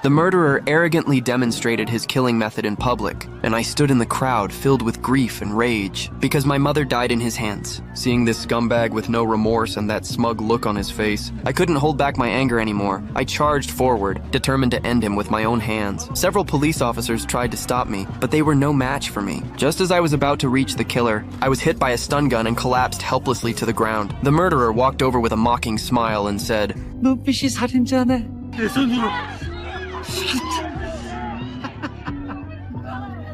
The murderer arrogantly demonstrated his killing method in public, and I stood in the crowd filled with grief and rage because my mother died in his hands. Seeing this scumbag with no remorse and that smug look on his face, I couldn't hold back my anger anymore. I charged forward, determined to end him with my own hands. Several police officers tried to stop me, but they were no match for me. Just as I was about to reach the killer, I was hit by a stun gun and collapsed helplessly to the ground. The murderer walked over with a mocking smile and said, 눈빛이 살인자네. 내 손으로.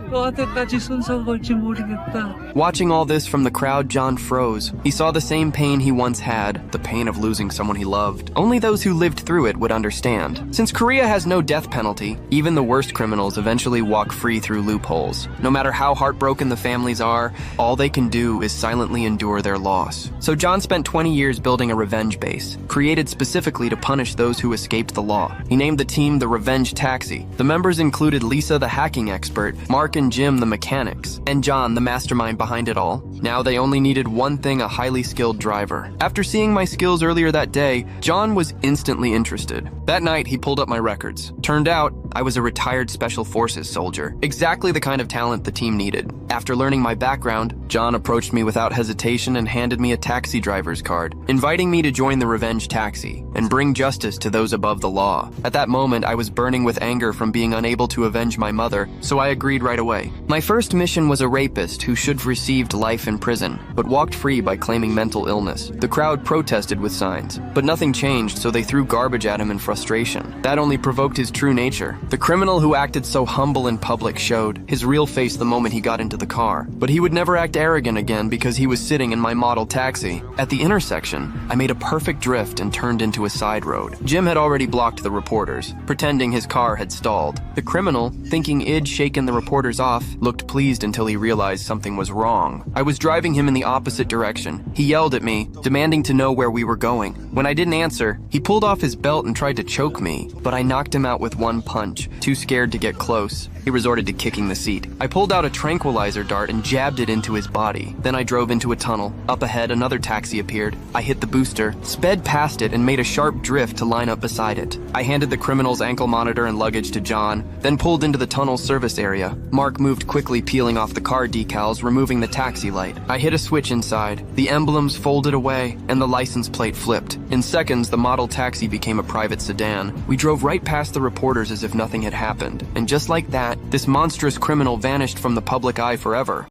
너한테까지 손상 걸지 모르겠다. Watching all this from the crowd, John froze. He saw the same pain he once had, the pain of losing someone he loved. Only those who lived through it would understand. Since Korea has no death penalty, even the worst criminals eventually walk free through loopholes. No matter how heartbroken the families are, all they can do is silently endure their loss. So John spent 20 years building a revenge base, created specifically to punish those who escaped the law. He named the team the Revenge Taxi. The members included Lisa, the hacking expert, Mark and Jim, the mechanics, and John, the mastermind behind it all. Now they only needed one thing: a highly skilled driver. After seeing my skills earlier that day, John was instantly interested. That night, he pulled up my records. Turned out, I was a retired Special Forces soldier, exactly the kind of talent the team needed. After learning my background, John approached me without hesitation and handed me a taxi driver's card, inviting me to join the Revenge Taxi and bring justice to those above the law. At that moment, I was burning with anger from being unable to avenge my mother, so I agreed right away. My first mission was a rapist who should have received life in prison, but walked free by claiming mental illness. The crowd protested with signs, but nothing changed, so they threw garbage at him in frustration. That only provoked his true nature. The criminal who acted so humble in public showed his real face the moment he got into the car, but he would never act arrogant again because he was sitting in my model taxi. At the intersection, I made a perfect drift and turned into a side road. Jim had already blocked the reporters, pretending his car had stalled. The criminal, thinking I'd shaken the reporters off, looked pleased until he realized something was wrong. I was driving him in the opposite direction. He yelled at me, demanding to know where we were going. When I didn't answer, he pulled off his belt and tried to choke me, but I knocked him out with one punch. Too scared to get close, he resorted to kicking the seat. I pulled out a tranquilizer dart and jabbed it into his body. Then I drove into a tunnel. Up ahead, another taxi appeared. I hit the booster, sped past it, and made a sharp drift to line up beside it. I handed the criminal's ankle monitor and luggage to John, then pulled into the tunnel service area. Mark moved quickly, peeling off the car decals, removing the taxi light. I hit a switch inside. The emblems folded away, and the license plate flipped. In seconds, the model taxi became a private sedan. We drove right past the reporters as if nothing had happened. And just like that, this monstrous criminal vanished from the public eye forever.